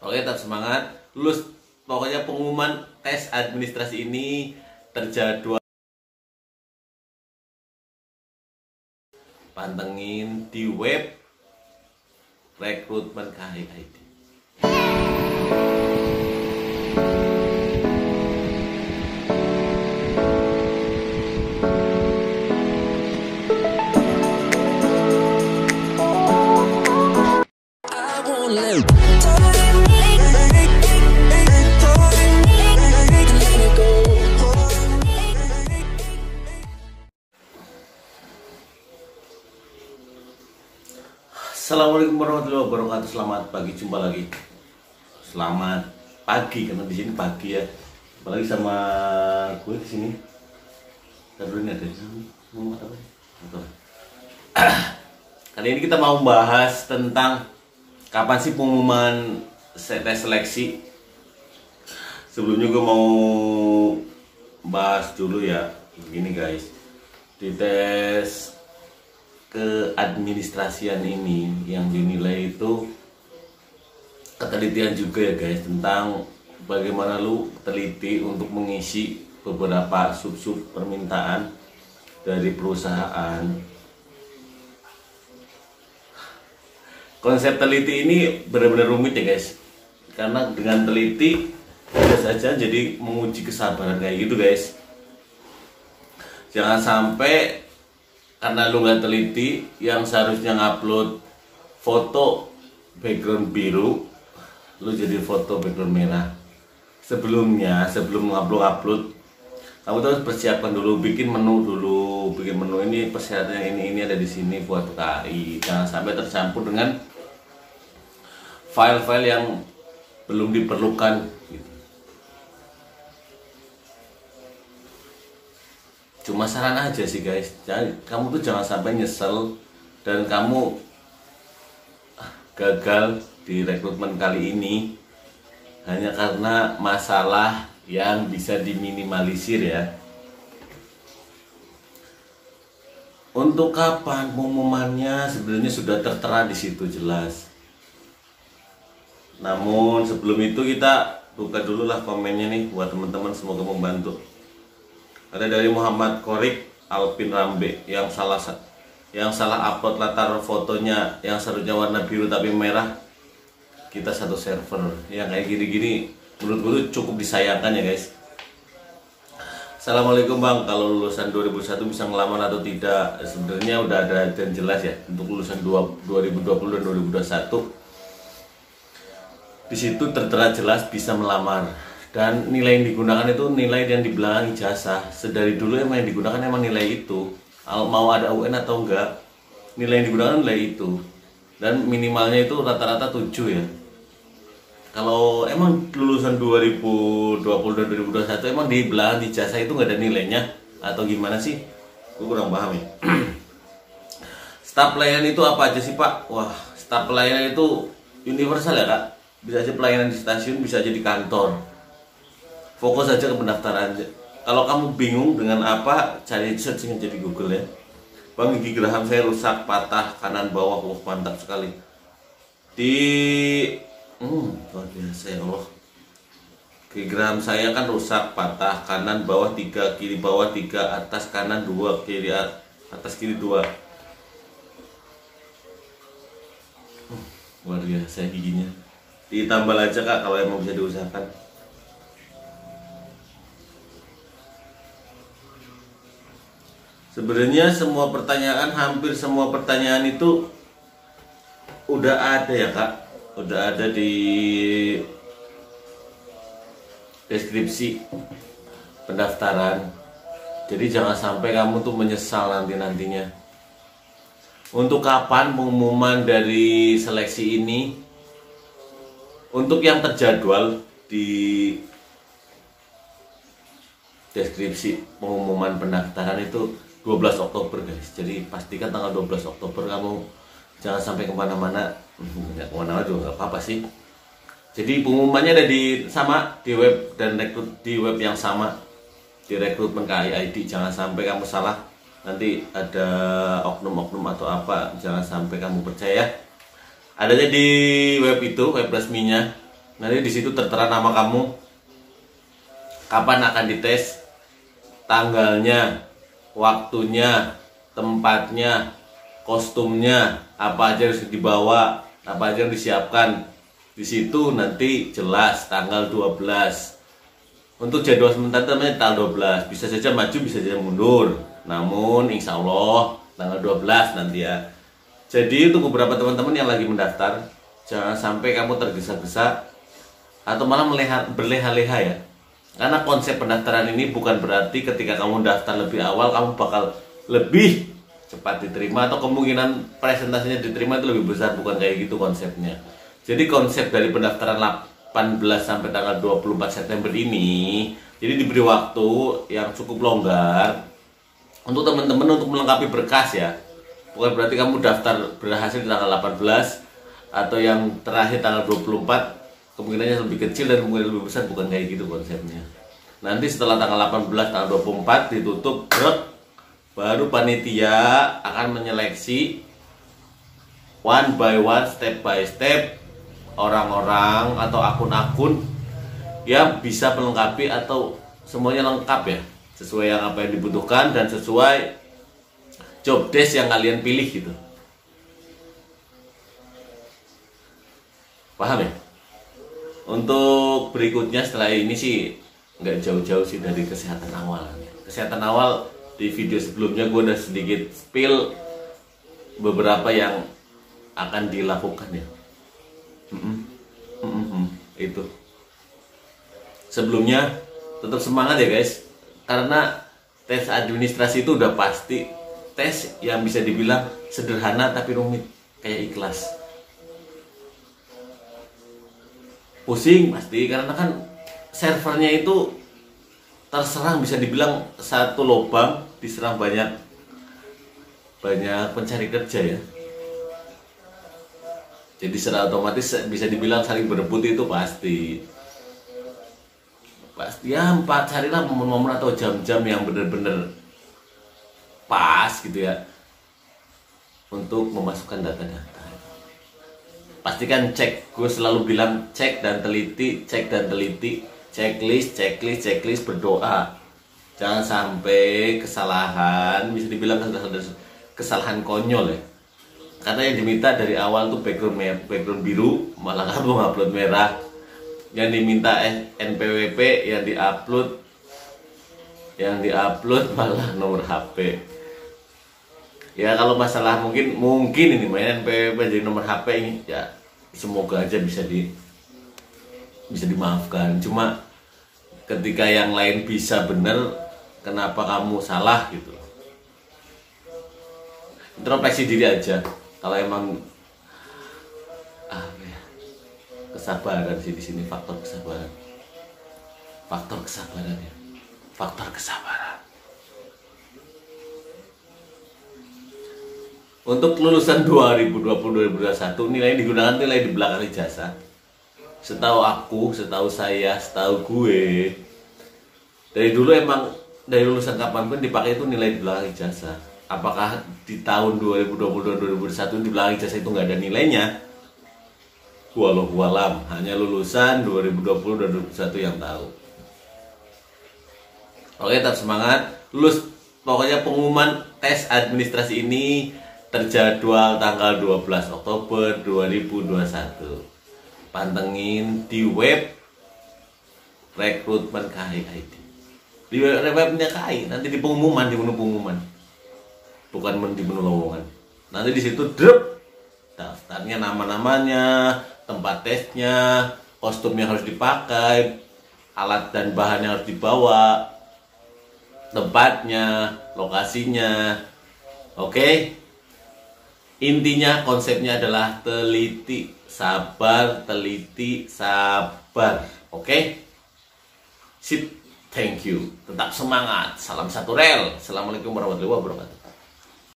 Oke, tetap semangat. Lulus. Pokoknya pengumuman tes administrasi ini terjadwal. Pantengin di web rekrutmen KAI-ID. Assalamualaikum warahmatullahi wabarakatuh. Selamat pagi, jumpa lagi. Selamat pagi karena di sini pagi ya. Apalagi sama gue di sini. Terus ini ada di sini. Kali ini kita mau bahas tentang kapan sih pengumuman tes seleksi. Sebelumnya gue mau bahas dulu ya. Begini guys, di tes keadministrasian ini yang dinilai itu ketelitian juga ya guys, tentang bagaimana lu teliti untuk mengisi beberapa sub-sub permintaan dari perusahaan. Konsep teliti ini benar-benar rumit ya guys, karena dengan teliti bisa saja jadi menguji kesabaran kayak gitu guys. Jangan sampai karena lu nggak teliti, yang seharusnya ngupload foto background biru, lu jadi foto background merah. Sebelumnya, sebelum ngupload, kamu tuh harus persiapkan dulu, bikin menu dulu, bikin menu ini persyaratannya ini ada di sini buat KAI. Jangan sampai tercampur dengan file-file yang belum diperlukan. Gitu. Cuma saran aja sih guys, kamu tuh jangan sampai nyesel dan kamu gagal di rekrutmen kali ini hanya karena masalah yang bisa diminimalisir ya. Untuk kapan pengumumannya sebenarnya sudah tertera di situ jelas. Namun sebelum itu kita buka dulu lah komennya nih buat teman-teman, semoga membantu. Ada dari Muhammad Korik Alpin Rambe yang salah upload latar fotonya yang seharusnya warna biru tapi merah. Kita satu server. Yang kayak gini-gini menurut gue cukup disayangkan ya guys. Assalamualaikum bang, kalau lulusan 2001 bisa ngelamar atau tidak? Sebenarnya udah ada dan jelas ya untuk lulusan 2020 dan 2021. Di situ tertera jelas bisa melamar. Dan nilai yang digunakan itu nilai yang di belakang ijazah. Sedari dulu emang yang digunakan emang nilai itu. Mau ada UN atau enggak, nilai yang digunakan nilai itu. Dan minimalnya itu rata-rata 7 ya. Kalau emang lulusan 2020 dan 2021 emang di belakang ijazah itu nggak ada nilainya atau gimana sih? Gue kurang paham ya. Staf pelayanan itu apa aja sih pak? Wah, staf pelayanan itu universal ya kak. Bisa aja pelayanan di stasiun, bisa aja di kantor. Fokus aja ke pendaftaran. Kalau kamu bingung dengan apa, cari searching aja di Google ya. Bang, gigi geraham saya rusak, patah kanan bawah. Wah, mantap sekali. Luar biasa ya Allah. Gigi geraham saya kan rusak, patah kanan bawah 3, kiri bawah 3, atas kanan 2, kiri atas kiri 2. Luar biasa giginya. Ditambal aja kak kalau emang bisa diusahakan. Sebenarnya hampir semua pertanyaan itu udah ada ya kak, udah ada di deskripsi pendaftaran. Jadi jangan sampai kamu tuh menyesal nantinya. Untuk kapan pengumuman dari seleksi ini? Untuk yang terjadwal di deskripsi pengumuman pendaftaran itu 12 Oktober guys. Jadi pastikan tanggal 12 Oktober kamu jangan sampai kemana-mana. Ya, kemana-mana juga nggak apa-apa sih. Jadi pengumumannya ada di web dan di web yang sama, di rekrutmen KAI-ID. Jangan sampai kamu salah, nanti ada oknum-oknum atau apa, jangan sampai kamu percaya. Adanya di web itu, web resminya. Nanti di situ tertera nama kamu, kapan akan dites, tanggalnya, waktunya, tempatnya, kostumnya, apa aja harus dibawa, apa aja yang disiapkan. Di situ nanti jelas tanggal 12. Untuk jadwal sementara namanya tanggal 12. Bisa saja maju, bisa saja mundur. Namun insya Allah tanggal 12 nanti ya. Jadi untuk beberapa teman-teman yang lagi mendaftar, jangan sampai kamu tergesa-gesa atau malah berleha-leha ya. Karena konsep pendaftaran ini bukan berarti ketika kamu daftar lebih awal kamu bakal lebih cepat diterima atau kemungkinan presentasinya diterima itu lebih besar, bukan kayak gitu konsepnya. Jadi konsep dari pendaftaran 18 sampai tanggal 24 September ini, jadi diberi waktu yang cukup longgar untuk teman-teman untuk melengkapi berkas ya. Bukan berarti kamu daftar berhasil di tanggal 18 atau yang terakhir tanggal 24 kemungkinannya lebih kecil dan kemungkinan lebih besar, bukan kayak gitu konsepnya. Nanti setelah tanggal 18 tanggal 24 ditutup, baru panitia akan menyeleksi one by one, step by step orang-orang atau akun-akun yang bisa melengkapi atau semuanya lengkap ya, sesuai yang apa yang dibutuhkan dan sesuai job desk yang kalian pilih gitu. Paham ya? Untuk berikutnya setelah ini sih nggak jauh-jauh sih dari kesehatan awal. Kesehatan awal di video sebelumnya gue udah sedikit spill beberapa yang akan dilakukan ya. Itu. Sebelumnya tetap semangat ya guys, karena tes administrasi itu udah pasti tes yang bisa dibilang sederhana tapi rumit, kayak ikhlas. Pusing pasti karena kan servernya itu terserang, bisa dibilang satu lubang diserang banyak pencari kerja ya. Jadi secara otomatis bisa dibilang saling berebut itu pasti ya. Carilah momen-momen atau jam-jam yang benar-benar pas gitu ya untuk memasukkan data-data. Pastikan cek, gue selalu bilang cek dan teliti, checklist, berdoa. Jangan sampai kesalahan, bisa dibilang kesalahan konyol ya. Karena yang diminta dari awal tuh background biru, malah kamu ngupload merah. Yang diminta NPWP, yang diupload malah nomor HP. Ya kalau masalah mungkin ini main NPWP jadi nomor HP ini ya, semoga aja bisa dimaafkan. Cuma ketika yang lain bisa bener, kenapa kamu salah gitu. Introspeksi diri aja. Kalau emang kesabaran sih di sini, faktor kesabaran ya, faktor kesabaran. Untuk lulusan 2020-2021 nilai yang digunakan nilai di belakang ijazah. Setahu aku, setahu saya, setahu gue, dari dulu emang dari lulusan kapanpun dipakai itu nilai di belakang ijazah. Apakah di tahun 2020-2021 di belakang ijazah itu nggak ada nilainya? Wallahu alam, hanya lulusan 2020-2021 yang tahu. Oke, tetap semangat, lulus. Pokoknya pengumuman tes administrasi ini terjadwal tanggal 12 Oktober 2021. Pantengin di web rekrutmen KAI ID. Di webnya KAI, nanti di pengumuman, di menu pengumuman. Bukan di menu lowongan. Nanti di situ drop daftarnya, nama-namanya, tempat tesnya, kostum yang harus dipakai, alat dan bahan yang harus dibawa, tempatnya, lokasinya. Oke? Intinya konsepnya adalah teliti, sabar, Oke? Sip, thank you. Tetap semangat. Salam satu rel. Assalamualaikum warahmatullahi wabarakatuh.